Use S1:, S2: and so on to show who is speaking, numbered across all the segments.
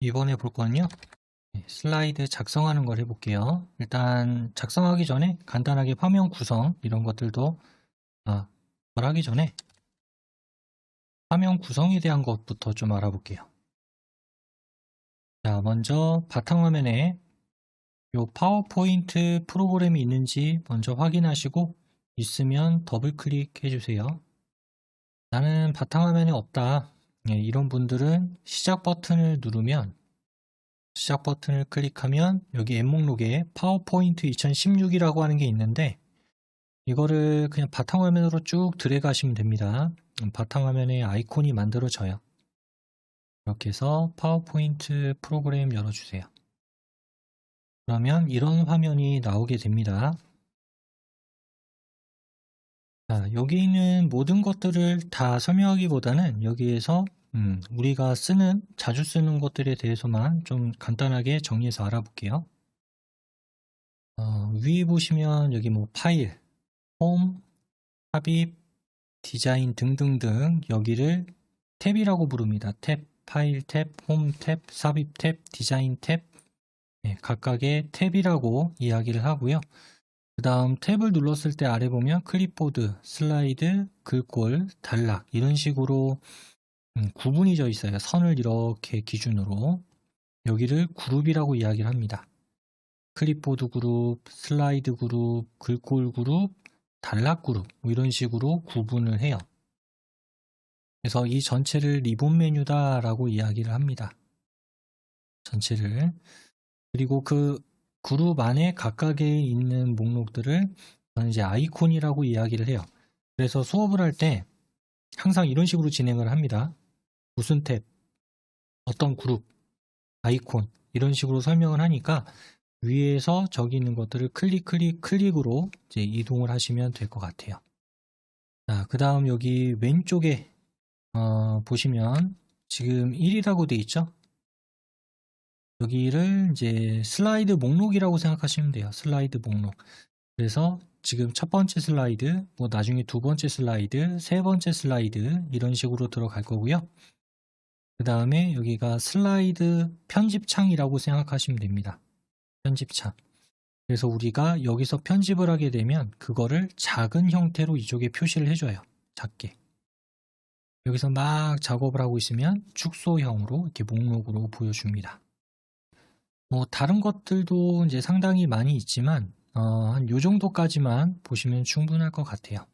S1: 이번에 볼 거는요. 슬라이드 작성하는 걸 해볼게요. 일단 작성하기 전에 간단하게 화면 구성 이런 것들도 뭘 하기 전에 화면 구성에 대한 것부터 좀 알아볼게요. 자, 먼저 바탕화면에 요 파워포인트 프로그램이 있는지 먼저 확인하시고 있으면 더블 클릭해 주세요. 나는 바탕화면에 없다. 이런 분들은 시작 버튼을 누르면 시작 버튼을 클릭하면 여기 앱 목록에 파워포인트 2016이라고 하는 게 있는데 이거를 그냥 바탕화면으로 쭉 드래그 하시면 됩니다. 바탕화면에 아이콘이 만들어져요. 이렇게 해서 파워포인트 프로그램 열어주세요. 그러면 이런 화면이 나오게 됩니다. 자, 여기 있는 모든 것들을 다 설명하기보다는 여기에서 우리가 자주 쓰는 것들에 대해서만 좀 간단하게 정리해서 알아볼게요. 위에 보시면 여기 뭐 파일, 홈, 삽입, 디자인 등등등 여기를 탭이라고 부릅니다. 탭, 파일 탭, 홈 탭, 삽입 탭, 디자인 탭 각각의 탭이라고 이야기를 하고요. 그 다음 탭을 눌렀을 때 아래 보면 클립보드, 슬라이드, 글꼴, 단락 이런 식으로 구분이 져 있어요. 선을 이렇게 기준으로 여기를 그룹이라고 이야기를 합니다. 클립보드 그룹, 슬라이드 그룹, 글꼴 그룹, 단락 그룹 뭐 이런 식으로 구분을 해요. 그래서 이 전체를 리본 메뉴다 라고 이야기를 합니다. 전체를. 그리고 그 그룹 안에 각각에 있는 목록들을 저는 이제 아이콘이라고 이야기를 해요. 그래서 수업을 할 때 항상 이런 식으로 진행을 합니다. 무슨 탭, 어떤 그룹, 아이콘 이런 식으로 설명을 하니까 위에서 저기 있는 것들을 클릭으로 이제 이동을 하시면 될 것 같아요. 자, 그 다음 여기 왼쪽에 보시면 지금 1이라고 돼 있죠? 여기를 이제 슬라이드 목록이라고 생각하시면 돼요. 슬라이드 목록. 그래서 지금 첫 번째 슬라이드, 뭐 나중에 두 번째 슬라이드, 세 번째 슬라이드 이런 식으로 들어갈 거고요. 그 다음에 여기가 슬라이드 편집창이라고 생각하시면 됩니다. 편집창. 그래서 우리가 여기서 편집을 하게 되면 그거를 작은 형태로 이쪽에 표시를 해줘요. 작게. 여기서 막 작업을 하고 있으면 축소형으로 이렇게 목록으로 보여줍니다. 뭐 다른 것들도 이제 상당히 많이 있지만 한 요 정도까지만 보시면 충분할 것 같아요.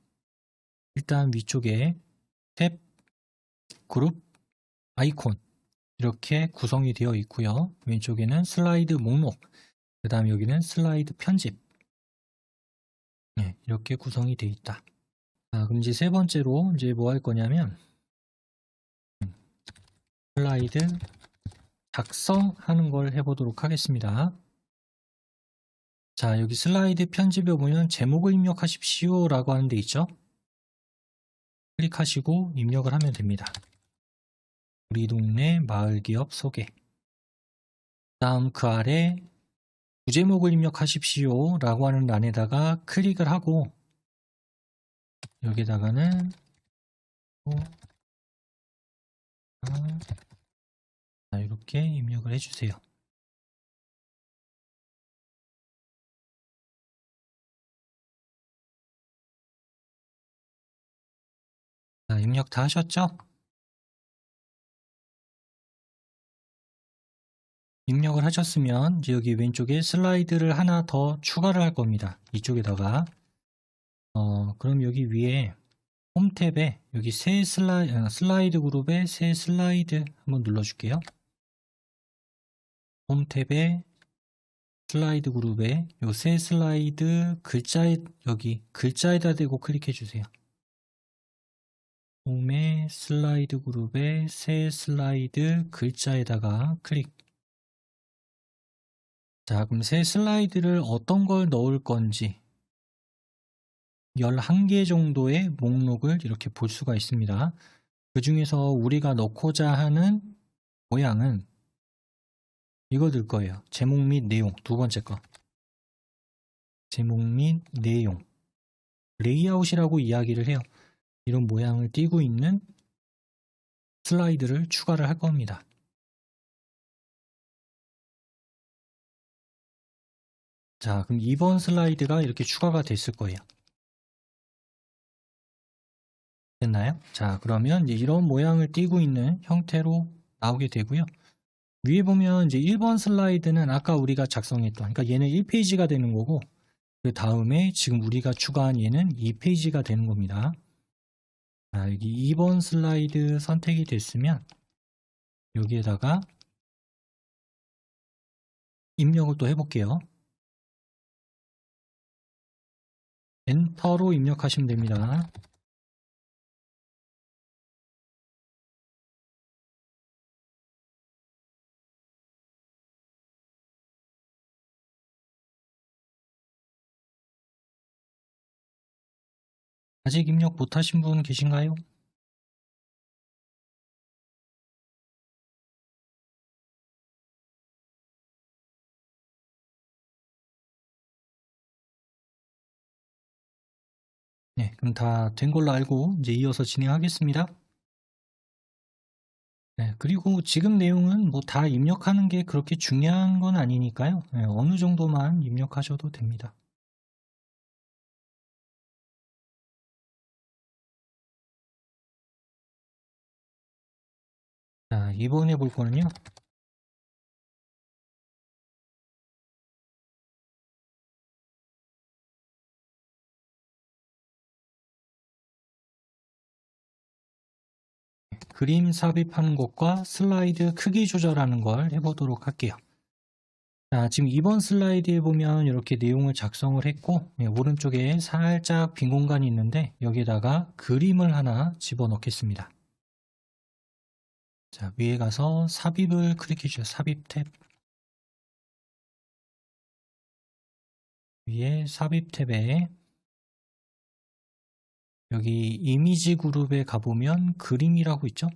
S1: 일단 위쪽에 탭, 그룹, 아이콘 이렇게 구성이 되어 있고요. 왼쪽에는 슬라이드 목록, 그 다음 여기는 슬라이드 편집 이렇게 구성이 되어 있다. 그럼 이제 세 번째로 이제 뭐 할 거냐면 슬라이드 작성하는 걸 해보도록 하겠습니다. 자, 여기 슬라이드 편집에 보면 제목을 입력하십시오 라고 하는 데 있죠. 클릭하시고 입력을 하면 됩니다. 우리 동네 마을기업 소개. 다음 그 아래 부제목을 입력하십시오 라고 하는 란에다가 클릭을 하고 여기다가는 이렇게 입력을 해주세요. 자, 입력 다 하셨죠? 입력을 하셨으면 이제 여기 왼쪽에 슬라이드를 하나 더 추가를 할 겁니다. 이쪽에다가 그럼 여기 위에 홈 탭에 여기 새 슬라이드 그룹에 새 슬라이드 한번 눌러줄게요. 홈 탭에 슬라이드 그룹에 요 새 슬라이드 글자에 여기 글자에다 대고 클릭해 주세요. 홈의 슬라이드 그룹에 새 슬라이드 글자에다가 클릭. 자, 그럼 새 슬라이드를 어떤 걸 넣을 건지 11개 정도의 목록을 이렇게 볼 수가 있습니다. 그 중에서 우리가 넣고자 하는 모양은 이거 들 거예요. 제목 및 내용, 두 번째 거. 제목 및 내용. 레이아웃이라고 이야기를 해요. 이런 모양을 띄고 있는 슬라이드를 추가를 할 겁니다. 자, 그럼 2번 슬라이드가 이렇게 추가가 됐을 거예요. 됐나요? 자, 그러면 이제 이런 모양을 띠고 있는 형태로 나오게 되고요. 위에 보면 이제 1번 슬라이드는 아까 우리가 작성했던, 그러니까 얘는 1페이지가 되는 거고, 그 다음에 지금 우리가 추가한 얘는 2페이지가 되는 겁니다. 자, 여기 2번 슬라이드 선택이 됐으면 여기에다가 입력을 또 해볼게요. 엔터로 입력하시면 됩니다. 아직 입력 못하신 분 계신가요? 네, 그럼 다 된 걸로 알고 이제 이어서 진행하겠습니다. 네, 그리고 지금 내용은 뭐 다 입력하는 게 그렇게 중요한 건 아니니까요. 네, 어느 정도만 입력하셔도 됩니다. 자, 이번에 볼 거는요. 그림 삽입하는 것과 슬라이드 크기 조절하는 걸 해보도록 할게요. 자, 지금 이번 슬라이드에 보면 이렇게 내용을 작성을 했고, 오른쪽에 살짝 빈 공간이 있는데 여기에다가 그림을 하나 집어넣겠습니다. 자, 위에 가서 삽입을 클릭해 주세요. 삽입 탭. 위에 삽입 탭에 여기 이미지 그룹에 가보면 그림이라고 있죠?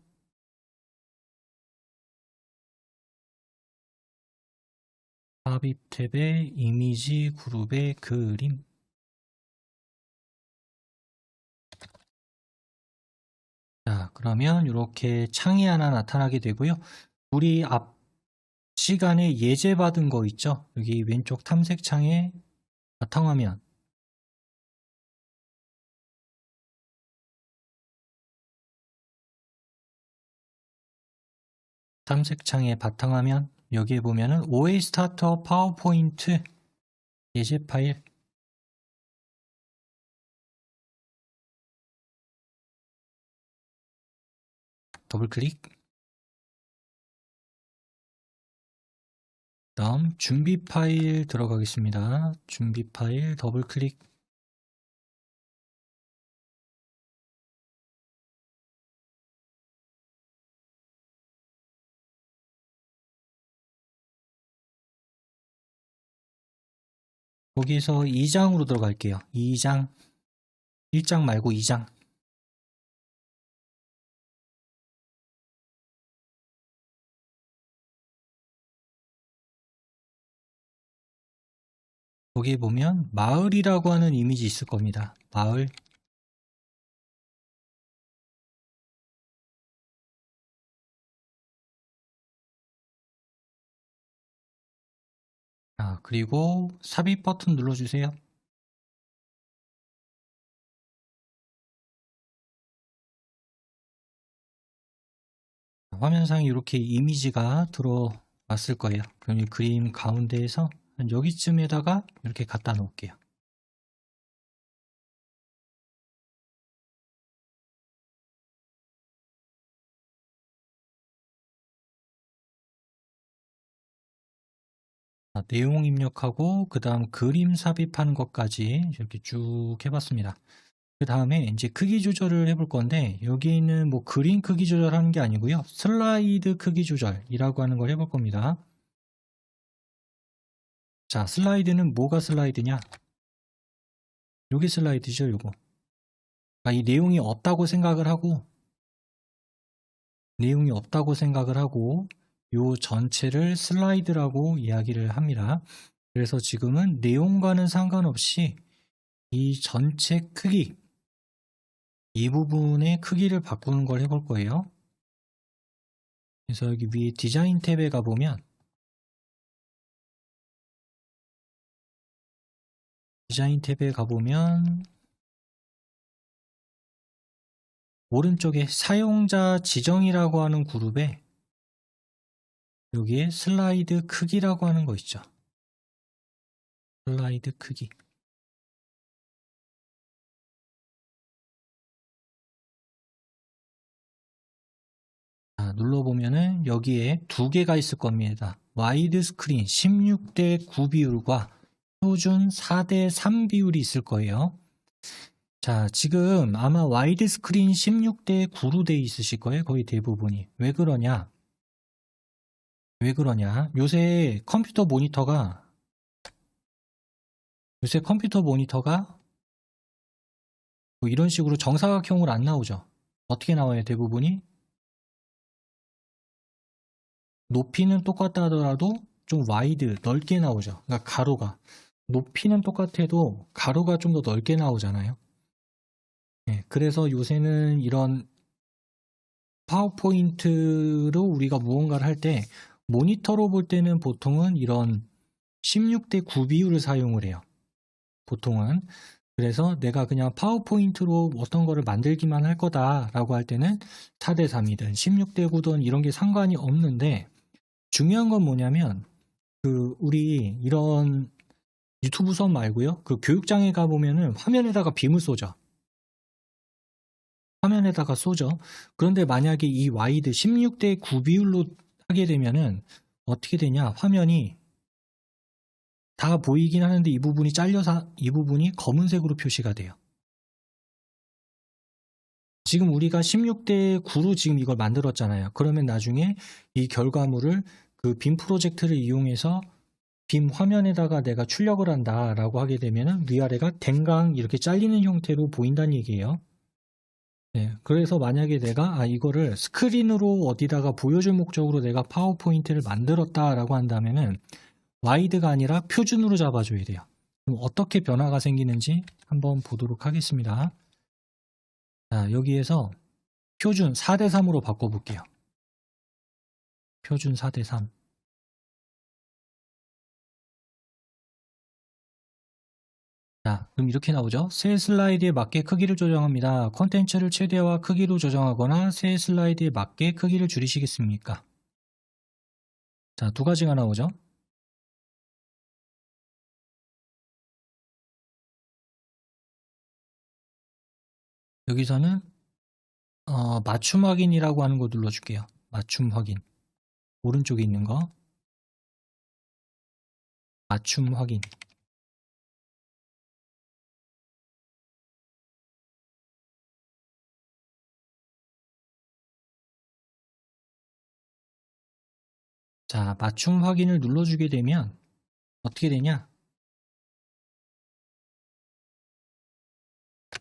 S1: 삽입 탭에 이미지 그룹의 그림. 자, 그러면 이렇게 창이 하나 나타나게 되고요. 우리 앞 시간에 예제 받은 거 있죠? 여기 왼쪽 탐색창에 바탕화면. 탐색창에 바탕화면. 여기에 보면은 OA 스타터 파워포인트 예제 파일. 더블 클릭. 다음 준비 파일 들어가겠습니다. 준비 파일 더블 클릭. 거기서 2장으로 들어갈게요. 2장. 1장 말고 2장. 거기에 보면 마을이라고 하는 이미지 있을 겁니다. 마을. 자, 그리고 삽입 버튼 눌러주세요. 화면상에 이렇게 이미지가 들어왔을 거예요. 그럼 이 그림 가운데에서 한 여기쯤에다가 이렇게 갖다 놓을게요. 자, 내용 입력하고 그 다음 그림 삽입하는 것까지 이렇게 쭉 해봤습니다. 그 다음에 이제 크기 조절을 해볼 건데 여기는 뭐 그림 크기 조절하는 게 아니고요. 슬라이드 크기 조절이라고 하는 걸 해볼 겁니다. 자, 슬라이드는 뭐가 슬라이드냐? 여기 슬라이드죠, 요거. 그러니까 이 내용이 없다고 생각을 하고 요 전체를 슬라이드라고 이야기를 합니다. 그래서 지금은 내용과는 상관없이 이 전체 크기, 이 부분의 크기를 바꾸는 걸 해볼 거예요. 그래서 여기 위에 디자인 탭에 가보면 디자인 탭에 가보면 오른쪽에 사용자 지정이라고 하는 그룹에 여기에 슬라이드 크기라고 하는 거 있죠. 슬라이드 크기. 자, 눌러보면은 여기에 두 개가 있을 겁니다. 와이드 스크린 16:9 비율과 표준 4:3 비율이 있을 거예요. 자, 지금 아마 와이드 스크린 16:9로 돼 있으실 거예요. 거의 대부분이. 왜 그러냐? 요새 컴퓨터 모니터가 뭐 이런 식으로 정사각형으로 안 나오죠. 어떻게 나와요? 대부분이 높이는 똑같다 하더라도 좀 와이드 넓게 나오죠. 그러니까 가로가 높이는 똑같아도 가로가 좀 더 넓게 나오잖아요. 네, 그래서 요새는 이런 파워포인트로 우리가 무언가를 할 때 모니터로 볼 때는 보통은 이런 16:9 비율을 사용을 해요. 보통은. 그래서 내가 그냥 파워포인트로 어떤 거를 만들기만 할 거다라고 할 때는 4:3이든 16:9든 이런 게 상관이 없는데, 중요한 건 뭐냐면 우리 이런 유튜브 수업 말고요. 교육장에 가보면은 화면에다가 빔을 쏘죠. 그런데 만약에 이 와이드 16:9 비율로 하게 되면은 어떻게 되냐? 화면이 다 보이긴 하는데 이 부분이 잘려서 이 부분이 검은색으로 표시가 돼요. 지금 우리가 16:9로 지금 이걸 만들었잖아요. 그러면 나중에 이 결과물을 빔 프로젝트를 이용해서 빔 화면에다가 내가 출력을 한다라고 하게 되면은 위아래가 댕강 이렇게 잘리는 형태로 보인다는 얘기예요. 네, 그래서 만약에 내가 이거를 스크린으로 어디다가 보여줄 목적으로 내가 파워포인트를 만들었다라고 한다면은 와이드가 아니라 표준으로 잡아줘야 돼요. 그럼 어떻게 변화가 생기는지 한번 보도록 하겠습니다. 자, 여기에서 표준 4:3으로 바꿔볼게요. 표준 4:3. 자, 그럼 이렇게 나오죠. 새 슬라이드에 맞게 크기를 조정합니다. 콘텐츠를 최대화 크기로 조정하거나 새 슬라이드에 맞게 크기를 줄이시겠습니까? 자, 두 가지가 나오죠. 여기서는 맞춤 확인이라고 하는 거 눌러줄게요. 맞춤 확인. 오른쪽에 있는 거. 맞춤 확인. 자, 맞춤 확인을 눌러주게 되면 어떻게 되냐?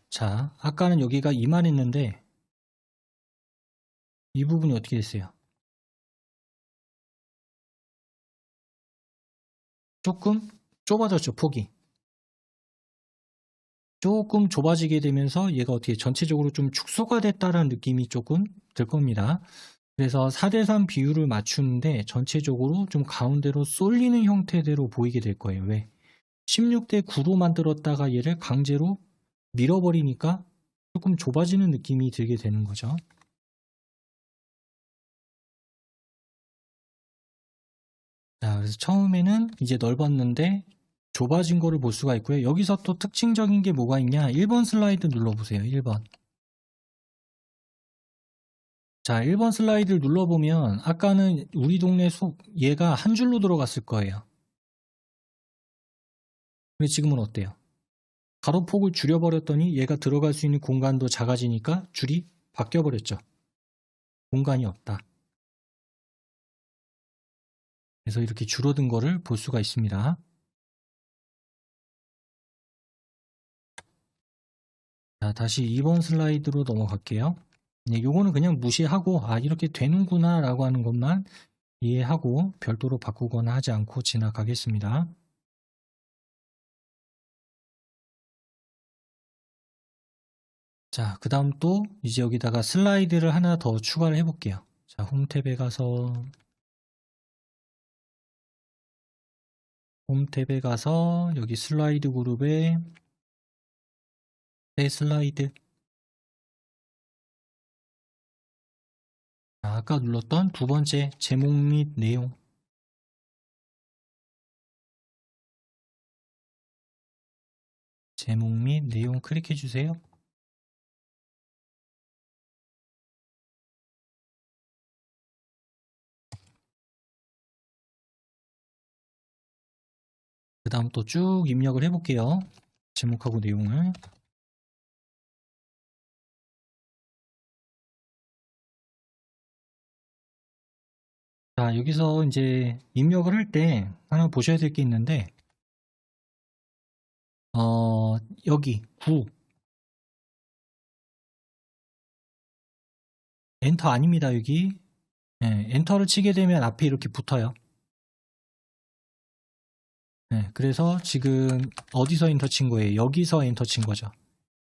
S1: 자, 아까는 여기가 이만했는데 이 부분이 어떻게 됐어요? 조금 좁아졌죠, 폭이. 조금 좁아지게 되면서 얘가 어떻게 전체적으로 좀 축소가 됐다라는 느낌이 조금 들 겁니다. 그래서 4:3 비율을 맞추는데 전체적으로 좀 가운데로 쏠리는 형태대로 보이게 될 거예요. 왜? 16:9로 만들었다가 얘를 강제로 밀어버리니까 조금 좁아지는 느낌이 들게 되는 거죠. 자, 그래서 처음에는 이제 넓었는데 좁아진 거를 볼 수가 있고요. 여기서 또 특징적인 게 뭐가 있냐? 1번 슬라이드 눌러보세요. 1번. 자, 1번 슬라이드를 눌러보면 아까는 우리 동네 얘가 한 줄로 들어갔을 거예요. 근데 지금은 어때요? 가로폭을 줄여버렸더니 얘가 들어갈 수 있는 공간도 작아지니까 줄이 바뀌어버렸죠. 공간이 없다. 그래서 이렇게 줄어든 거를 볼 수가 있습니다. 자, 다시 2번 슬라이드로 넘어갈게요. 네, 요거는 그냥 무시하고 이렇게 되는구나 라고 하는 것만 이해하고 별도로 바꾸거나 하지 않고 지나가겠습니다. 자, 그 다음 또 이제 여기다가 슬라이드를 하나 더 추가를 해볼게요. 자, 홈 탭에 가서 홈 탭에 가서 여기 슬라이드 그룹에 새 슬라이드. 아까 눌렀던 두 번째 제목 및 내용. 제목 및 내용 클릭해 주세요. 그 다음 또 쭉 입력을 해볼게요. 제목하고 내용을. 자, 여기서 이제 입력을 할 때 하나 보셔야 될 게 있는데, 여기 9 엔터 아닙니다. 여기 엔터를 치게 되면 앞에 이렇게 붙어요. 그래서 지금 어디서 엔터 친 거예요? 여기서 엔터 친 거죠.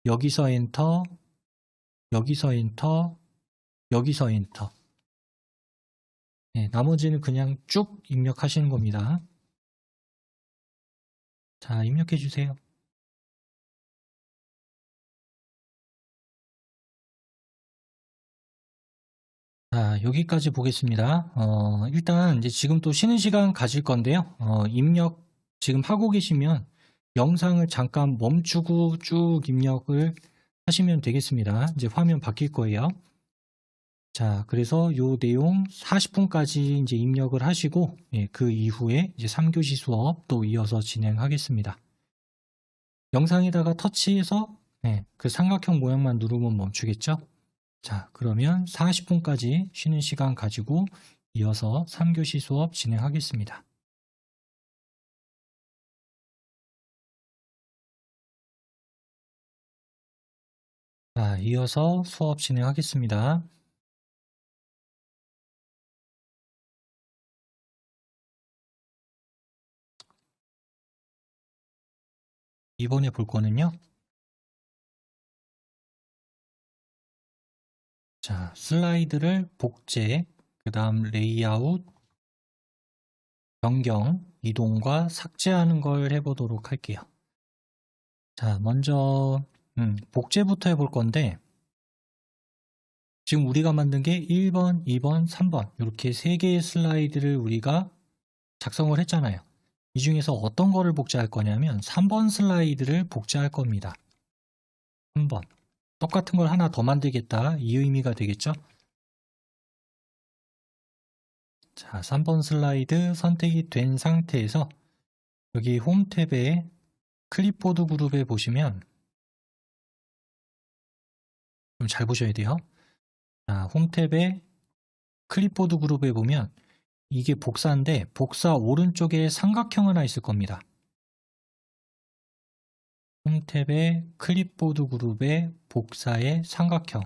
S1: 여기서 엔터, 여기서 엔터, 여기서 엔터. 나머지는 그냥 쭉 입력하시는 겁니다. 자, 입력해 주세요. 자, 여기까지 보겠습니다. 일단 이제 지금 또 쉬는 시간 가질 건데요. 입력 지금 하고 계시면 영상을 잠깐 멈추고 쭉 입력을 하시면 되겠습니다. 이제 화면 바뀔 거예요. 자, 그래서 요 내용 40분까지 이제 입력을 하시고, 그 이후에 이제 3교시 수업 또 이어서 진행하겠습니다. 영상에다가 터치해서 그 삼각형 모양만 누르면 멈추겠죠? 자, 그러면 40분까지 쉬는 시간 가지고 이어서 3교시 수업 진행하겠습니다. 자, 이어서 수업 진행하겠습니다. 이번에 볼 거는요. 자, 슬라이드를 복제, 그 다음 레이아웃, 변경, 이동과 삭제하는 걸 해보도록 할게요. 자, 먼저 복제부터 해볼 건데, 지금 우리가 만든 게 1번, 2번, 3번 이렇게 3개의 슬라이드를 우리가 작성을 했잖아요. 이 중에서 어떤 거를 복제할 거냐면 3번 슬라이드를 복제할 겁니다. 3번. 똑같은 걸 하나 더 만들겠다, 이 의미가 되겠죠? 자, 3번 슬라이드 선택이 된 상태에서 여기 홈 탭에 클립보드 그룹에 보시면 좀 잘 보셔야 돼요. 자, 홈 탭에 클립보드 그룹에 보면 이게 복사인데 복사 오른쪽에 삼각형 하나 있을 겁니다. 홈 탭에 클립보드 그룹에 복사의 삼각형.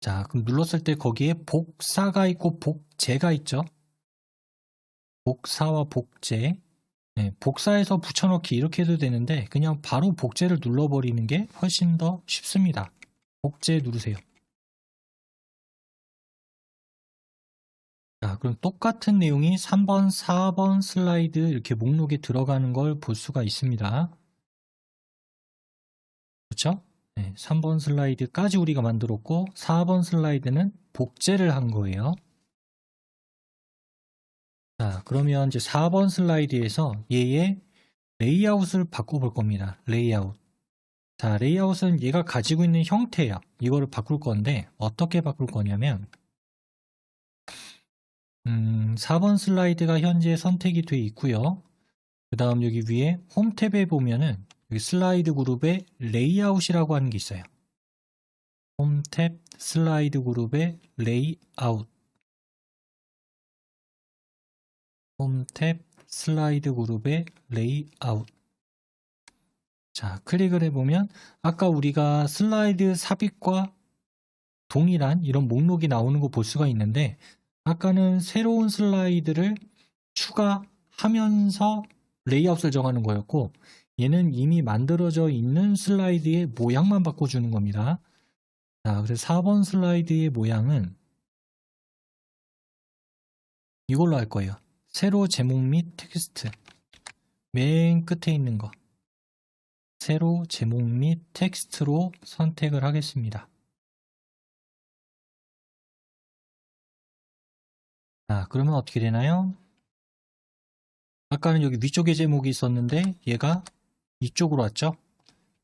S1: 자, 그럼 눌렀을 때 거기에 복사가 있고 복제가 있죠. 복사와 복제. 복사해서 붙여넣기 이렇게 해도 되는데 그냥 바로 복제를 눌러버리는 게 훨씬 더 쉽습니다. 복제 누르세요. 자, 그럼 똑같은 내용이 3번, 4번 슬라이드 이렇게 목록에 들어가는 걸 볼 수가 있습니다. 그렇죠? 3번 슬라이드까지 우리가 만들었고 4번 슬라이드는 복제를 한 거예요. 자, 그러면 이제 4번 슬라이드에서 얘의 레이아웃을 바꿔볼 겁니다. 레이아웃. 자, 레이아웃은 얘가 가지고 있는 형태예요. 이거를 바꿀 건데 어떻게 바꿀 거냐면 4번 슬라이드가 현재 선택이 되어 있고요. 그 다음 여기 위에 홈 탭에 보면은 여기 슬라이드 그룹에 레이아웃이라고 하는 게 있어요. 홈 탭 슬라이드 그룹에 레이아웃. 홈 탭 슬라이드 그룹의 레이아웃. 자, 클릭을 해보면 아까 우리가 슬라이드 삽입과 동일한 이런 목록이 나오는 거 볼 수가 있는데 아까는 새로운 슬라이드를 추가하면서 레이아웃을 정하는 거였고 얘는 이미 만들어져 있는 슬라이드의 모양만 바꿔주는 겁니다. 자, 그래서 4번 슬라이드의 모양은 이걸로 할 거예요. 세로 제목 및 텍스트. 맨 끝에 있는 거. 세로 제목 및 텍스트로 선택을 하겠습니다. 자, 그러면 어떻게 되나요? 아까는 여기 위쪽에 제목이 있었는데 얘가 이쪽으로 왔죠?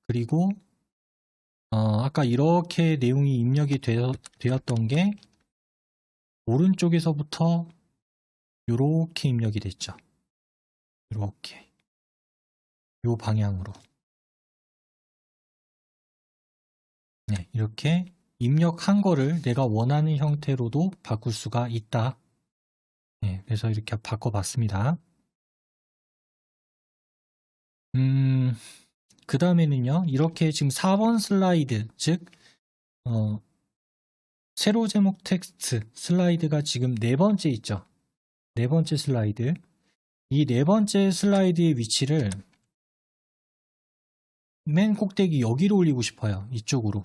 S1: 그리고 아까 이렇게 내용이 입력이 되었던 게 오른쪽에서부터 이렇게 입력이 됐죠. 이렇게 요 방향으로 네, 이렇게 입력한 거를 내가 원하는 형태로도 바꿀 수가 있다. 네, 그래서 이렇게 바꿔봤습니다. 그 다음에는요, 이렇게 지금 4번 슬라이드, 즉 세로 제목 텍스트 슬라이드가 지금 네 번째 있죠. 네 번째 슬라이드. 이 네 번째 슬라이드의 위치를 맨 꼭대기 여기로 올리고 싶어요. 이쪽으로.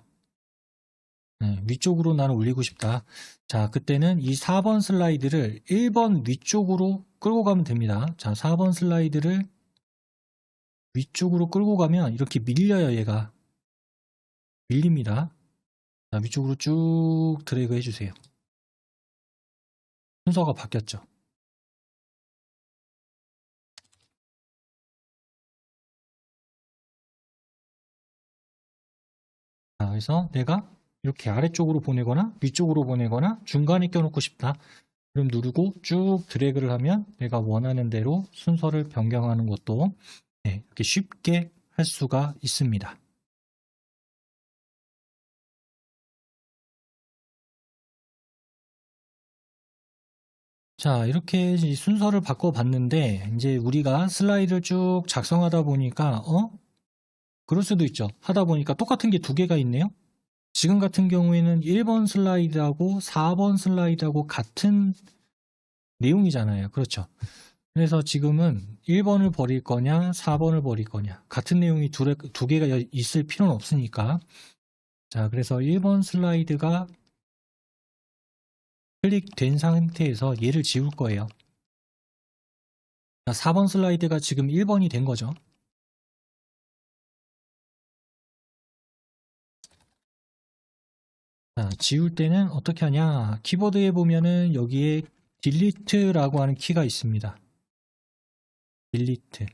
S1: 네, 위쪽으로 나는 올리고 싶다. 자, 그때는 이 4번 슬라이드를 1번 위쪽으로 끌고 가면 됩니다. 자, 4번 슬라이드를 위쪽으로 끌고 가면 이렇게 밀려요, 얘가. 밀립니다. 자, 위쪽으로 쭉 드래그 해주세요. 순서가 바뀌었죠. 자, 그래서 내가 이렇게 아래쪽으로 보내거나 위쪽으로 보내거나 중간에 껴놓고 싶다. 그럼 누르고 쭉 드래그를 하면 내가 원하는 대로 순서를 변경하는 것도 네, 이렇게 쉽게 할 수가 있습니다. 자, 이렇게 순서를 바꿔봤는데 이제 우리가 슬라이드를 쭉 작성하다 보니까 그럴 수도 있죠. 하다 보니까 똑같은 게 두 개가 있네요. 지금 같은 경우에는 1번 슬라이드하고 4번 슬라이드하고 같은 내용이잖아요. 그렇죠. 그래서 지금은 1번을 버릴 거냐 4번을 버릴 거냐 같은 내용이 두 개가 있을 필요는 없으니까 자, 그래서 1번 슬라이드가 클릭된 상태에서 얘를 지울 거예요. 자, 4번 슬라이드가 지금 1번이 된 거죠. 자, 지울 때는 어떻게 하냐? 키보드에 보면은 여기에 딜리트라고 하는 키가 있습니다. 딜리트.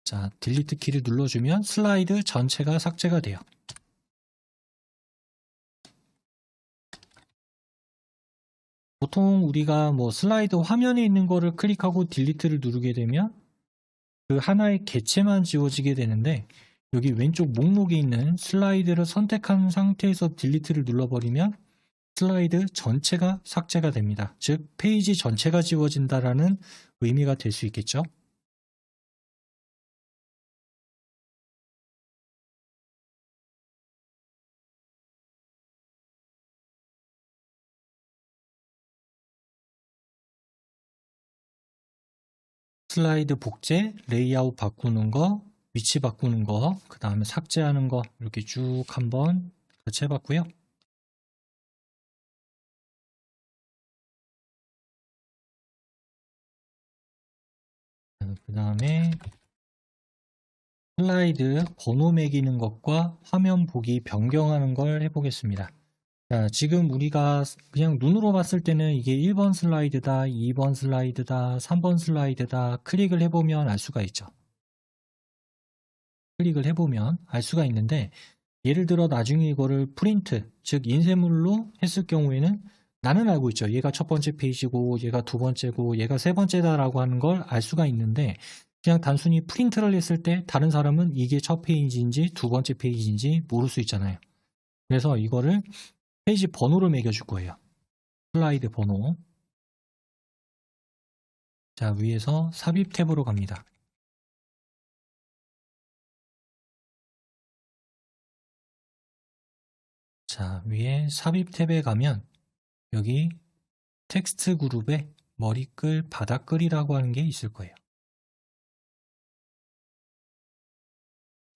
S1: 자, 딜리트 키를 눌러주면 슬라이드 전체가 삭제가 돼요. 보통 우리가 뭐 슬라이드 화면에 있는 거를 클릭하고 딜리트를 누르게 되면 그 하나의 객체만 지워지게 되는데 여기 왼쪽 목록에 있는 슬라이드를 선택한 상태에서 딜리트를 눌러버리면 슬라이드 전체가 삭제가 됩니다. 즉 페이지 전체가 지워진다라는 의미가 될 수 있겠죠. 슬라이드 복제, 레이아웃 바꾸는 거, 위치 바꾸는 거, 그 다음에 삭제하는 거 이렇게 쭉 한번 같이 해봤고요. 그 다음에 슬라이드 번호 매기는 것과 화면 보기 변경하는 걸 해보겠습니다. 자, 지금 우리가 그냥 눈으로 봤을 때는 이게 1번 슬라이드다, 2번 슬라이드다, 3번 슬라이드다 클릭을 해보면 알 수가 있죠. 클릭을 해보면 알 수가 있는데 예를 들어 나중에 이거를 프린트, 즉 인쇄물로 했을 경우에는 나는 알고 있죠. 얘가 첫 번째 페이지고 얘가 두 번째고 얘가 세 번째다라고 하는 걸 알 수가 있는데 그냥 단순히 프린트를 했을 때 다른 사람은 이게 첫 페이지인지 두 번째 페이지인지 모를 수 있잖아요. 그래서 이거를 페이지 번호를 매겨줄 거예요. 슬라이드 번호. 자, 위에서 삽입 탭으로 갑니다. 자, 위에 삽입 탭에 가면 여기 텍스트 그룹에 머리글, 바닥, 글이라고 하는 게 있을 거예요.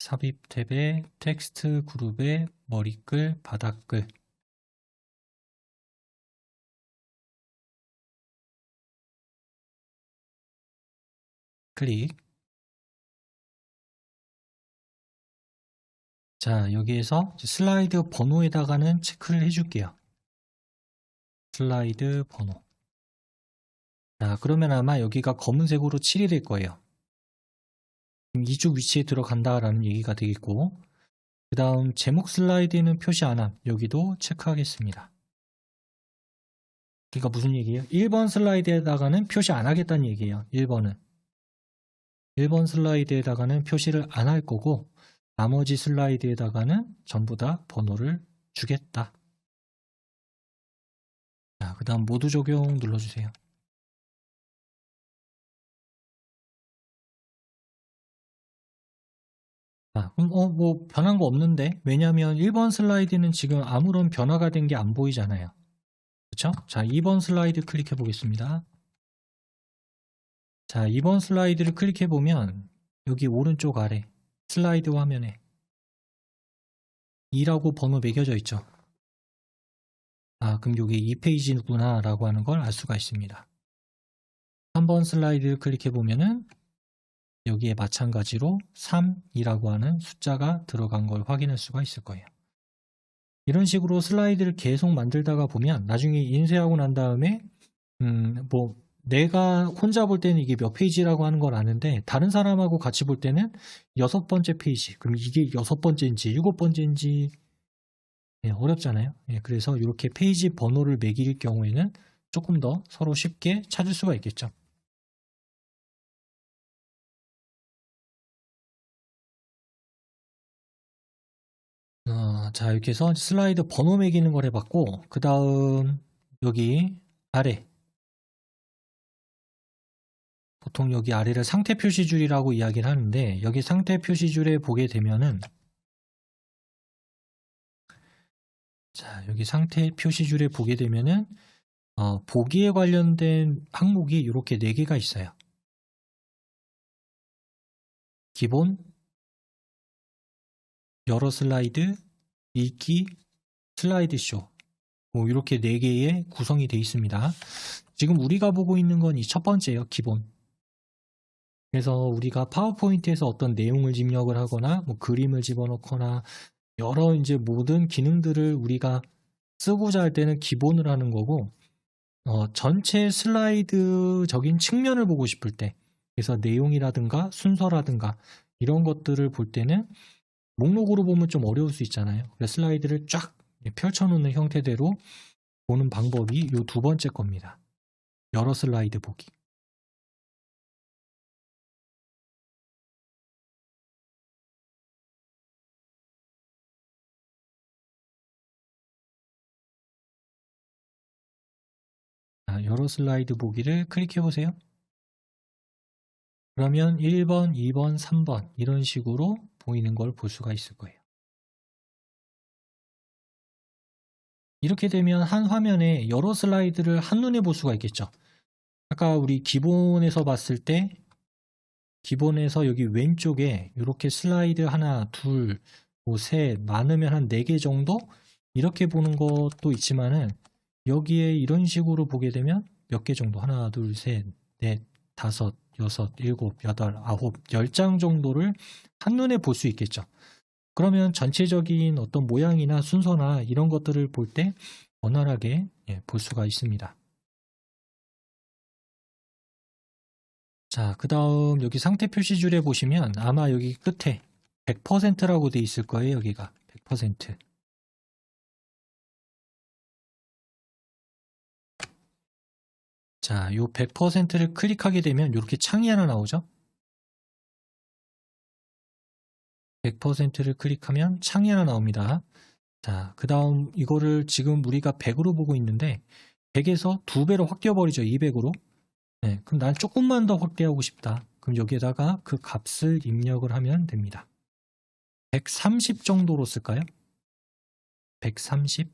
S1: 삽입 탭에 텍스트 그룹의 머리글, 바닥글. 클릭. 자, 여기에서 슬라이드 번호에다가는 체크를 해줄게요. 슬라이드 번호. 자, 그러면 아마 여기가 검은색으로 칠이 될 거예요. 이쪽 위치에 들어간다라는 얘기가 되겠고, 그 다음 제목 슬라이드에는 표시 안 함. 여기도 체크하겠습니다. 그러니까 무슨 얘기예요? 1번 슬라이드에다가는 표시 안 하겠다는 얘기예요. 1번은. 1번 슬라이드에다가는 표시를 안 할 거고, 나머지 슬라이드에다가는 전부 다 번호를 주겠다. 자, 그 다음 모두 적용 눌러주세요. 자, 그럼 뭐 변한 거 없는데? 왜냐면 1번 슬라이드는 지금 아무런 변화가 된 게 안 보이잖아요. 그쵸? 자, 2번 슬라이드 클릭해 보겠습니다. 자, 2번 슬라이드를 클릭해 보면 여기 오른쪽 아래 슬라이드 화면에 2라고 번호 매겨져 있죠. 아, 그럼 여기 2페이지구나 라고 하는 걸 알 수가 있습니다. 3번 슬라이드를 클릭해 보면은 여기에 마찬가지로 3이라고 하는 숫자가 들어간 걸 확인할 수가 있을 거예요. 이런 식으로 슬라이드를 계속 만들다가 보면 나중에 인쇄하고 난 다음에 뭐 내가 혼자 볼 때는 이게 몇 페이지라고 하는 걸 아는데 다른 사람하고 같이 볼 때는 6번째 페이지, 그럼 이게 6번째인지 7번째인지 어렵잖아요. 그래서 이렇게 페이지 번호를 매길 경우에는 조금 더 서로 쉽게 찾을 수가 있겠죠. 자, 이렇게 해서 슬라이드 번호 매기는 걸 해봤고, 그 다음 여기 아래, 보통 여기 아래를 상태 표시줄이라고 이야기를 하는데, 여기 상태 표시줄에 보게 되면은, 자, 여기 상태 표시줄에 보게 되면은 보기에 관련된 항목이 이렇게 4개가 있어요. 기본, 여러 슬라이드, 읽기, 슬라이드쇼, 뭐 이렇게 4개의 구성이 되어 있습니다. 지금 우리가 보고 있는 건 이 첫 번째예요. 기본. 그래서 우리가 파워포인트에서 어떤 내용을 입력을 하거나 뭐 그림을 집어넣거나 여러 이제 모든 기능들을 우리가 쓰고자 할 때는 기본을 하는 거고, 전체 슬라이드적인 측면을 보고 싶을 때, 그래서 내용이라든가 순서라든가 이런 것들을 볼 때는 목록으로 보면 좀 어려울 수 있잖아요. 그래서 슬라이드를 쫙 펼쳐놓는 형태대로 보는 방법이 이 2번째 겁니다. 여러 슬라이드 보기. 자, 여러 슬라이드 보기를 클릭해 보세요. 그러면 1번, 2번, 3번 이런 식으로 보이는 걸 볼 수가 있을 거예요. 이렇게 되면 한 화면에 여러 슬라이드를 한눈에 볼 수가 있겠죠. 아까 우리 기본에서 봤을 때 기본에서 여기 왼쪽에 이렇게 슬라이드 하나, 둘, 뭐 셋, 많으면 한 4개 정도 이렇게 보는 것도 있지만은 여기에 이런 식으로 보게 되면 몇 개 정도 하나, 둘, 셋, 넷, 다섯, 여섯, 일곱, 여덟, 아홉, 10장 정도를 한눈에 볼 수 있겠죠. 그러면 전체적인 어떤 모양이나 순서나 이런 것들을 볼 때 원활하게 볼 수가 있습니다. 자, 그 다음 여기 상태 표시줄에 보시면 아마 여기 끝에 100%라고 돼 있을 거예요. 여기가 100%. 자, 요 100%를 클릭하게 되면 이렇게 창이 하나 나오죠. 100%를 클릭하면 창이 하나 나옵니다. 자, 그 다음 이거를 지금 우리가 100으로 보고 있는데 100에서 2배로 확 뛰어버리죠. 200으로. 네, 그럼 난 조금만 더 확대하고 싶다. 그럼 여기에다가 그 값을 입력을 하면 됩니다. 130 정도로 쓸까요? 130.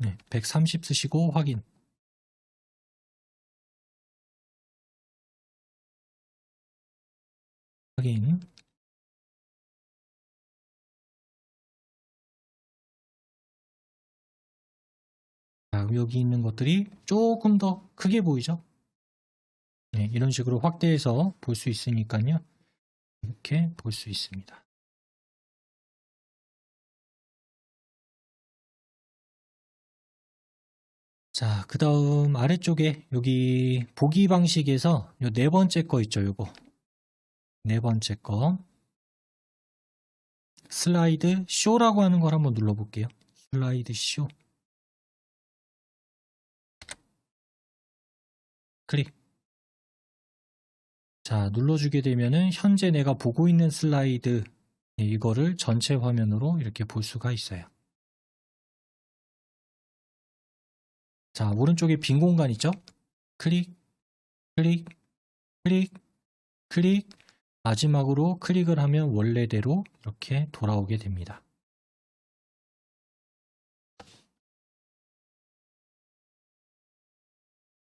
S1: 네, 130 쓰시고 확인. 확인. 자, 여기 있는 것들이 조금 더 크게 보이죠? 네, 이런 식으로 확대해서 볼 수 있으니까요. 이렇게 볼 수 있습니다. 자, 그 다음 아래쪽에 여기 보기 방식에서 요 네 번째 거 있죠, 요거. 네 번째 거. 슬라이드 쇼라고 하는 걸 한번 눌러볼게요. 슬라이드 쇼. 클릭. 자, 눌러주게 되면은 현재 내가 보고 있는 슬라이드 이거를 전체 화면으로 이렇게 볼 수가 있어요. 자, 오른쪽에 빈 공간 있죠? 클릭, 클릭, 클릭, 클릭. 마지막으로 클릭을 하면 원래대로 이렇게 돌아오게 됩니다.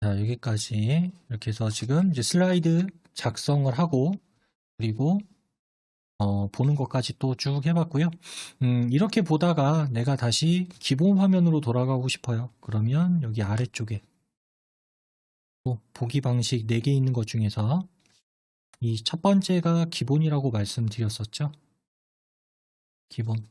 S1: 자, 여기까지 이렇게 해서 지금 이제 슬라이드 작성을 하고 그리고 보는 것까지 또 쭉 해봤고요. 이렇게 보다가 내가 다시 기본 화면으로 돌아가고 싶어요. 그러면 여기 아래쪽에 또 보기 방식 4개 있는 것 중에서 이 첫 번째가 기본이라고 말씀드렸었죠. 기본.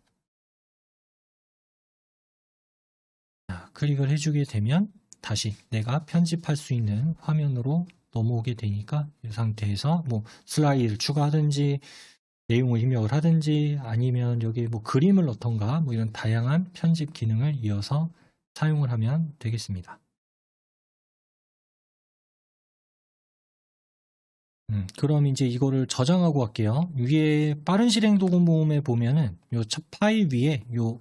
S1: 자, 클릭을 해주게 되면 다시 내가 편집할 수 있는 화면으로 넘어오게 되니까 이 상태에서 뭐 슬라이드를 추가하든지 내용을 입력을 하든지 아니면 여기 뭐 그림을 넣던가 뭐 이런 다양한 편집 기능을 이어서 사용을 하면 되겠습니다. 그럼 이제 이거를 저장하고 갈게요. 위에 빠른 실행 도구모음에 보면은 요 첫 파일 위에 요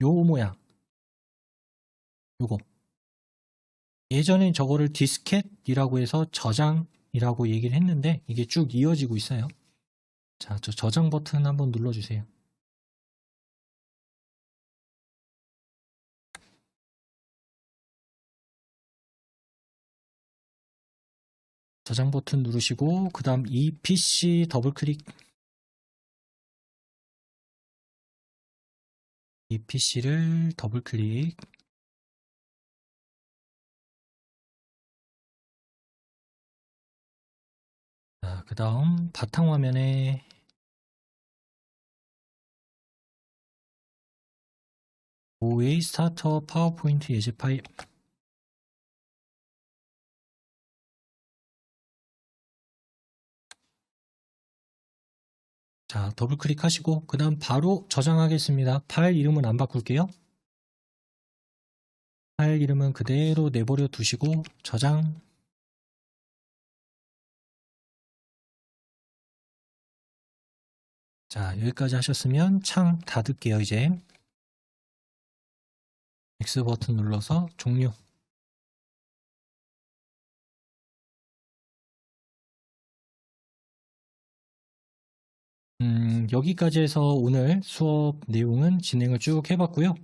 S1: 모양 요거 예전에 저거를 디스켓이라고 해서 저장이라고 얘기를 했는데 이게 쭉 이어지고 있어요. 자, 저 저장 버튼 한번 눌러주세요. 저장 버튼 누르시고 그 다음 이 PC 더블 클릭. 이 PC를 더블 클릭. 자, 그 다음 바탕화면에 OA 스타터 파워포인트 예제 파일. 자, 더블 클릭하시고 그 다음 바로 저장하겠습니다. 파일 이름은 안 바꿀게요. 파일 이름은 그대로 내버려 두시고 저장. 자, 여기까지 하셨으면 창 닫을게요. 이제 X 버튼 눌러서 종료. 여기까지 해서 오늘 수업 내용은 진행을 쭉 해봤고요.